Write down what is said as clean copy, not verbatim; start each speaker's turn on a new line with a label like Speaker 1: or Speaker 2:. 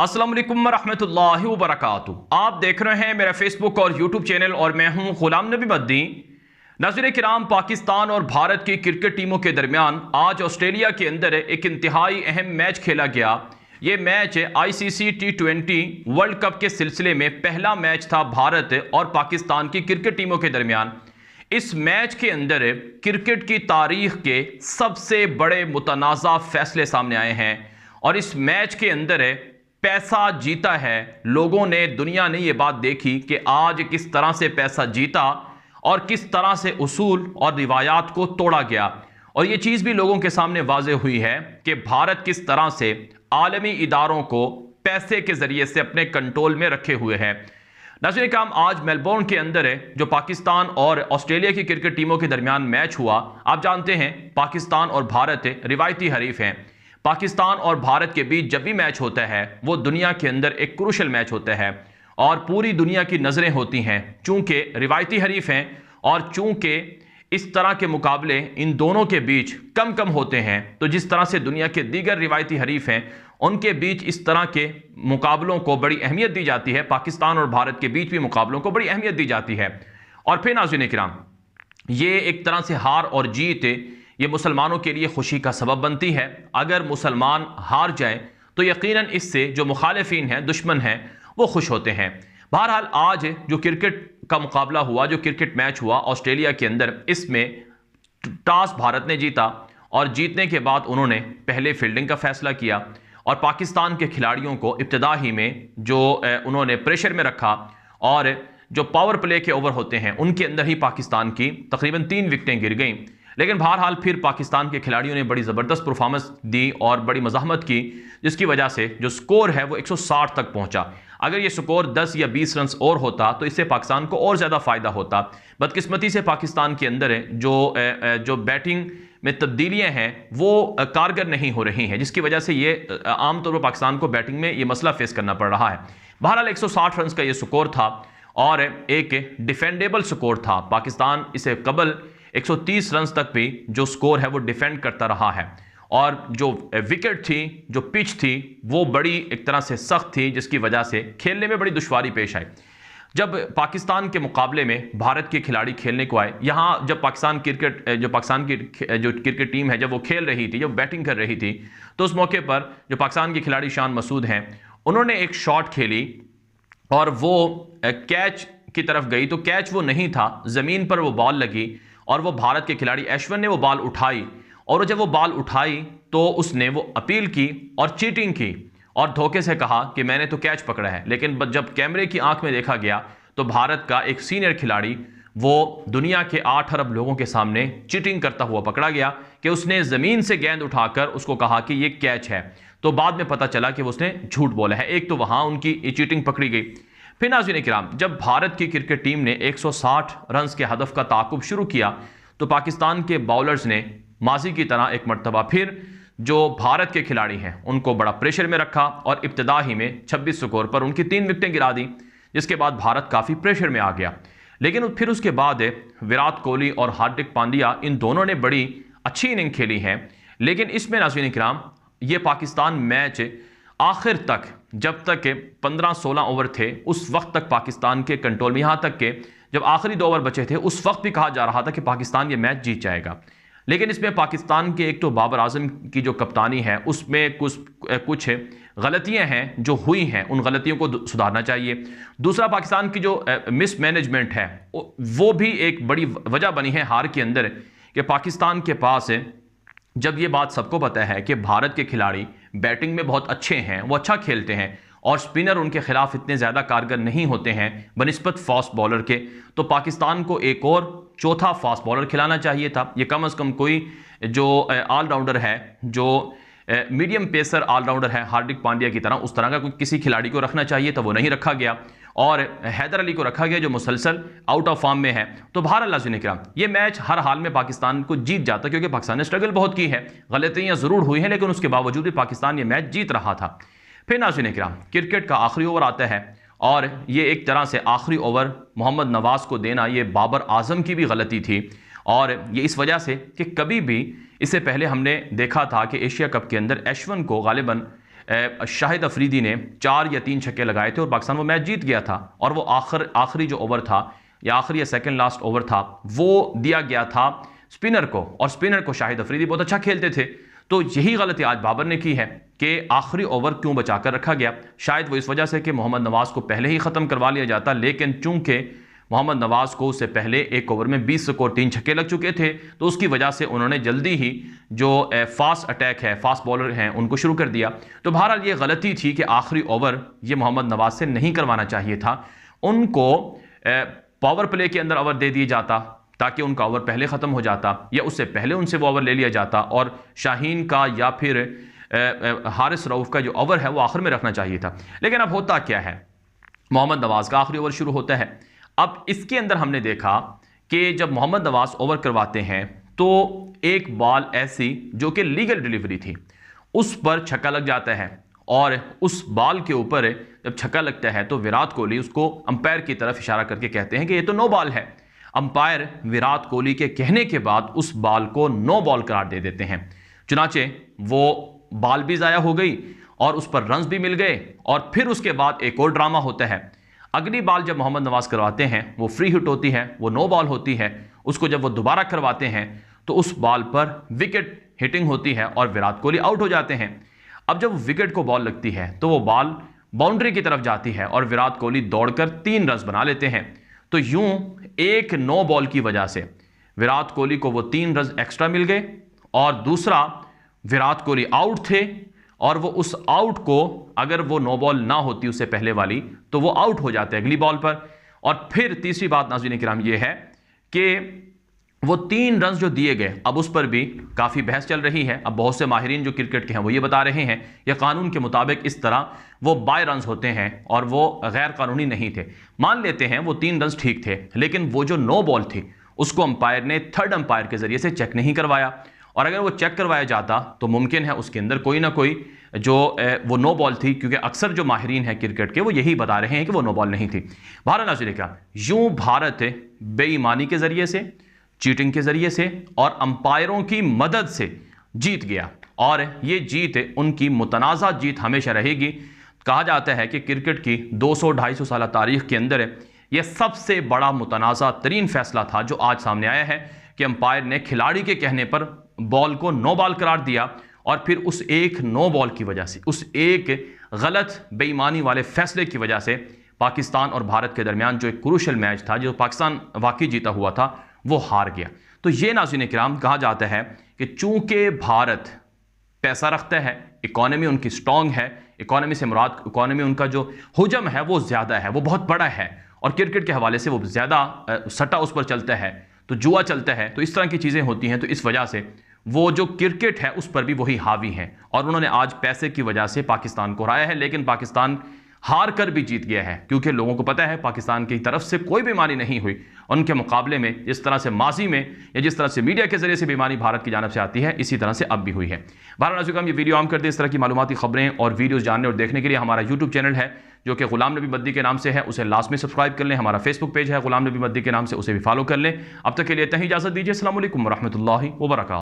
Speaker 1: अस्सलाम वालेकुम रहमतुल्लाहि व बरकातुहू। आप देख रहे हैं मेरा फेसबुक और यूट्यूब चैनल और मैं हूं गुलाम नबी मद्दी। नाज़रीन किराम, पाकिस्तान और भारत की क्रिकेट टीमों के दरमियान आज ऑस्ट्रेलिया के अंदर एक इंतहाई अहम मैच खेला गया। ये match ICC T20 world cup के सिलसिले में पहला मैच था भारत और पाकिस्तान की क्रिकेट टीमों के दरमियान। इस मैच के अंदर क्रिकेट की तारीख के सबसे बड़े मुतनाज़ा फैसले सामने आए हैं और इस मैच के अंदर पैसा जीता है। लोगों ने, दुनिया ने यह बात देखी कि आज किस तरह से पैसा जीता और किस तरह से उसूल और रिवायात को तोड़ा गया। और यह चीज़ भी लोगों के सामने वाज़े हुई है कि भारत किस तरह से आलमी इदारों को पैसे के ज़रिए से अपने कंट्रोल में रखे हुए है। नाज़रीन किराम, आज मेलबोर्न के अंदर जो पाकिस्तान और ऑस्ट्रेलिया की क्रिकेट टीमों के दरमियान मैच हुआ, आप जानते हैं पाकिस्तान और भारत रिवायती हरीफ हैं। पाकिस्तान और भारत के बीच जब भी मैच होता है वो दुनिया के अंदर एक क्रूशल मैच होता है और पूरी दुनिया की नज़रें होती हैं। चूंकि रिवायती हरीफ हैं और चूंकि इस तरह के मुकाबले इन दोनों के बीच कम कम होते हैं, तो जिस तरह से दुनिया के दीगर रिवायती हरीफ हैं उनके बीच इस तरह के मुकाबलों को बड़ी अहमियत दी जाती है। पाकिस्तान और भारत के बीच भी मुकाबलों को बड़ी अहमियत दी जाती है। और फिर नाज़रीन किराम, ये एक तरह से हार और जीत ये मुसलमानों के लिए खुशी का सबब बनती है। अगर मुसलमान हार जाए तो यकीनन इससे जो मुखालिफिन हैं, दुश्मन हैं, वो खुश होते हैं। बहरहाल आज जो क्रिकेट का मुकाबला हुआ, जो क्रिकेट मैच हुआ ऑस्ट्रेलिया के अंदर, इसमें टॉस भारत ने जीता और जीतने के बाद उन्होंने पहले फील्डिंग का फैसला किया और पाकिस्तान के खिलाड़ियों को इब्तिदा ही में जो उन्होंने प्रेशर में रखा और जो पावर प्ले के ओवर होते हैं उनके अंदर ही पाकिस्तान की तकरीबन 3 विकेटें गिर गईं। लेकिन बहरहाल फिर पाकिस्तान के खिलाड़ियों ने बड़ी ज़बरदस्त परफॉर्मेंस दी और बड़ी मज़ाहमत की, जिसकी वजह से जो स्कोर है वो 160 तक पहुंचा। अगर ये स्कोर 10 या 20 रन और होता तो इससे पाकिस्तान को और ज़्यादा फ़ायदा होता। बदकिस्मती से पाकिस्तान के अंदर जो बैटिंग में तब्दीलियाँ हैं वो कारगर नहीं हो रही हैं, जिसकी वजह से ये आमतौर पर पाकिस्तान को बैटिंग में ये मसला फेस करना पड़ रहा है। बहरहाल 160 रन का ये स्कोर था और एक डिफेंडेबल स्कोर था। पाकिस्तान इसे कबल 130 रन तक भी जो स्कोर है वो डिफेंड करता रहा है और जो विकेट थी, जो पिच थी, वो बड़ी एक तरह से सख्त थी, जिसकी वजह से खेलने में बड़ी दुश्वारी पेश आई। जब पाकिस्तान के मुकाबले में भारत के खिलाड़ी खेलने को आए, यहाँ जब पाकिस्तान की जो क्रिकेट टीम है जब वो खेल रही थी, जब बैटिंग कर रही थी, तो उस मौके पर जो पाकिस्तान के खिलाड़ी शान मसूद हैं, उन्होंने एक शॉट खेली और वो कैच की तरफ गई, तो कैच वो नहीं था, ज़मीन पर वो बॉल लगी और वो भारत के खिलाड़ी ऐश्वर्य ने वो बॉल उठाई और जब वो बॉल उठाई तो उसने वो अपील की और चीटिंग की और धोखे से कहा कि मैंने तो कैच पकड़ा है। लेकिन जब कैमरे की आंख में देखा गया तो भारत का एक सीनियर खिलाड़ी वो दुनिया के 8 अरब लोगों के सामने चीटिंग करता हुआ पकड़ा गया कि उसने ज़मीन से गेंद उठाकर उसको कहा कि ये कैच है। तो बाद में पता चला कि उसने झूठ बोला है। एक तो वहाँ उनकी चीटिंग पकड़ी गई। फिर नाज़रीन किराम, जब भारत की क्रिकेट टीम ने 160 रन के हदफ का ताक़ुब शुरू किया तो पाकिस्तान के बॉलर्स ने माजी की तरह एक मरतबा फिर जो भारत के खिलाड़ी हैं उनको बड़ा प्रेशर में रखा और इब्तिदा ही में 26 स्कोर पर उनकी 3 विकेटें गिरा दी, जिसके बाद भारत काफ़ी प्रेशर में आ गया। लेकिन फिर उसके बाद विराट कोहली और हार्दिक पांड्या, इन दोनों ने बड़ी अच्छी इनिंग खेली है। लेकिन इसमें नाज़रीन किराम, ये पाकिस्तान मैच आखिर तक, जब तक 15-16 ओवर थे, उस वक्त तक पाकिस्तान के कंट्रोल में, यहाँ तक कि जब आखिरी 2 ओवर बचे थे उस वक्त भी कहा जा रहा था कि पाकिस्तान ये मैच जीत जाएगा। लेकिन इसमें पाकिस्तान के एक तो बाबर आजम की जो कप्तानी है उसमें कुछ गलतियां हैं जो हुई हैं, उन गलतियों को सुधारना चाहिए। दूसरा, पाकिस्तान की जो मिसमैनेजमेंट है वो भी एक बड़ी वजह बनी है हार के अंदर कि पाकिस्तान के पास, जब ये बात सबको पता है कि भारत के खिलाड़ी बैटिंग में बहुत अच्छे हैं, वो अच्छा खेलते हैं और स्पिनर उनके खिलाफ इतने ज़्यादा कारगर नहीं होते हैं बनिस्बत फास्ट बॉलर के, तो पाकिस्तान को एक और चौथा फास्ट बॉलर खिलाना चाहिए था। ये कम से कम कोई जो ऑलराउंडर है, जो मीडियम पेसर ऑलराउंडर है हार्दिक पांड्या की तरह, उस तरह का कोई किसी खिलाड़ी को रखना चाहिए था, वो नहीं रखा गया और हैदर अली को रखा गया जो मुसलसल आउट ऑफ फॉर्म में है। तो बहरहाल नाज़रीन किराम, ये मैच हर हाल में पाकिस्तान को जीत जाता, क्योंकि पाकिस्तान ने स्ट्रगल बहुत की है, गलतियाँ ज़रूर हुई हैं, लेकिन उसके बावजूद भी पाकिस्तान ये मैच जीत रहा था। फिर नाज़रीन किराम, क्रिकेट का आखिरी ओवर आता है और ये एक तरह से आखिरी ओवर मोहम्मद नवाज़ को देना ये बाबर आजम की भी गलती थी और ये इस वजह से कि कभी भी इससे पहले हमने देखा था कि एशिया कप के अंदर ऐश्वर्य को गालिबन शाहिद अफरीदी ने 4 या 3 छक्के लगाए थे और पाकिस्तान वो मैच जीत गया था। और वो आखिरी जो ओवर था या आखिरी या सेकंड लास्ट ओवर था वो दिया गया था स्पिनर को, और स्पिनर को शाहिद अफरीदी बहुत अच्छा खेलते थे। तो यही गलती आज बाबर ने की है कि आखिरी ओवर क्यों बचाकर रखा गया। शायद वो इस वजह से कि मोहम्मद नवाज को पहले ही ख़त्म करवा लिया जाता, लेकिन चूंकि मोहम्मद नवाज को उससे पहले एक ओवर में 20 स्कोर 3 छक्के लग चुके थे, तो उसकी वजह से उन्होंने जल्दी ही जो फास्ट अटैक है, फास्ट बॉलर हैं, उनको शुरू कर दिया। तो बहरहाल ये गलती थी कि आखिरी ओवर ये मोहम्मद नवाज से नहीं करवाना चाहिए था। उनको पावर प्ले के अंदर ओवर दे दिया जाता ताकि उनका ओवर पहले ख़त्म हो जाता, या उससे पहले उनसे वो ओवर ले लिया जाता और शाहीन का या फिर हारिस रऊफ का जो ओवर है वो आखिर में रखना चाहिए था। लेकिन अब होता क्या है, मोहम्मद नवाज का आखिरी ओवर शुरू होता है। अब इसके अंदर हमने देखा कि जब मोहम्मद नवाज ओवर करवाते हैं तो एक बॉल ऐसी जो कि लीगल डिलीवरी थी उस पर छक्का लग जाता है, और उस बॉल के ऊपर जब छक्का लगता है तो विराट कोहली उसको अंपायर की तरफ इशारा करके कहते हैं कि ये तो नो बॉल है। अंपायर विराट कोहली के कहने के बाद उस बॉल को नो बॉल करार दे देते हैं। चुनाचे वो बॉल भी ज़ाया हो गई और उस पर रन्स भी मिल गए। और फिर उसके बाद एक और ड्रामा होता है। अगली बॉल जब मोहम्मद नवाज करवाते हैं वो फ्री हिट होती है, वो नो बॉल होती है। उसको जब वो दोबारा करवाते हैं तो उस बॉल पर विकेट हिटिंग होती है और विराट कोहली आउट हो जाते हैं। अब जब विकेट को बॉल लगती है तो वो बॉल बाउंड्री की तरफ जाती है और विराट कोहली दौड़कर 3 रन बना लेते हैं। तो यूं एक नो बॉल की वजह से विराट कोहली को वो 3 रन एक्स्ट्रा मिल गए, और दूसरा विराट कोहली आउट थे और वो उस आउट को अगर वो नो बॉल ना होती उससे पहले वाली तो वो आउट हो जाते अगली बॉल पर। और फिर तीसरी बात नाज़रीन किराम ये है कि वो 3 रन जो दिए गए, अब उस पर भी काफ़ी बहस चल रही है। अब बहुत से माहिरीन जो क्रिकेट के हैं वो ये बता रहे हैं कि कानून के मुताबिक इस तरह वो बाय रन होते हैं और वो गैर कानूनी नहीं थे। मान लेते हैं वो 3 रन ठीक थे, लेकिन वो जो नो बॉल थी उसको अंपायर ने थर्ड अंपायर के जरिए से चेक नहीं करवाया, और अगर वो चेक करवाया जाता तो मुमकिन है उसके अंदर कोई ना कोई जो वो नो बॉल थी, क्योंकि अक्सर जो माहिरीन हैं क्रिकेट के वो यही बता रहे हैं कि वो नो बॉल नहीं थी। भारत नाज़रीन का यूं भारत बेईमानी के जरिए से, चीटिंग के जरिए से और अंपायरों की मदद से जीत गया, और ये जीत उनकी मुतनाज़ा जीत हमेशा रहेगी। कहा जाता है कि क्रिकेट की 200-250 साल तारीख के अंदर यह सबसे बड़ा मुतनाज़ा तरीन फैसला था जो आज सामने आया है कि अंपायर ने खिलाड़ी के कहने पर बॉल को नो बॉल करार दिया, और फिर उस एक नो बॉल की वजह से, उस एक गलत बेईमानी वाले फैसले की वजह से पाकिस्तान और भारत के दरमियान जो एक क्रूशल मैच था जो पाकिस्तान वाकई जीता हुआ था वो हार गया। तो ये नाज़रीन किराम कहा जाता है कि चूंकि भारत पैसा रखता है, इकॉनमी उनकी स्ट्रॉन्ग है, इकॉनमी से मुराद इकॉनमी उनका जो हुजम है वो ज़्यादा है, वो बहुत बड़ा है, और क्रिकेट के हवाले से वो ज़्यादा सट्टा उस पर चलता है, तो जुआ चलता है, तो इस तरह की चीज़ें होती हैं। तो इस वजह से वो जो क्रिकेट है उस पर भी वही हावी हैं, और उन्होंने आज पैसे की वजह से पाकिस्तान को हराया है। लेकिन पाकिस्तान हार कर भी जीत गया है, क्योंकि लोगों को पता है पाकिस्तान की तरफ से कोई बीमारी नहीं हुई। उनके मुकाबले में जिस तरह से माजी में या जिस तरह से मीडिया के जरिए से बीमारी भारत की जानब से आती है, इसी तरह से अब भी हुई है। भारत नाज़रीन ये वीडियो आम कर दें। इस तरह की मालूमाती खबरें और वीडियोज़ जानने और देखने के लिए हमारा यूट्यूब चैनल है जो कि गुलाम नबी मद्दी के नाम से है, उसे लास्ट में सब्सक्राइब कर लें। हमारा फेसबुक पेज है गुलाम नबी मद्दी के नाम से, उसे भी फॉलो कर लें। अब तक के लिए इतना ही इजाज़त दीजिए। अस्सलाम वालेकुम रहमतुल्लाहि व बरकातहू।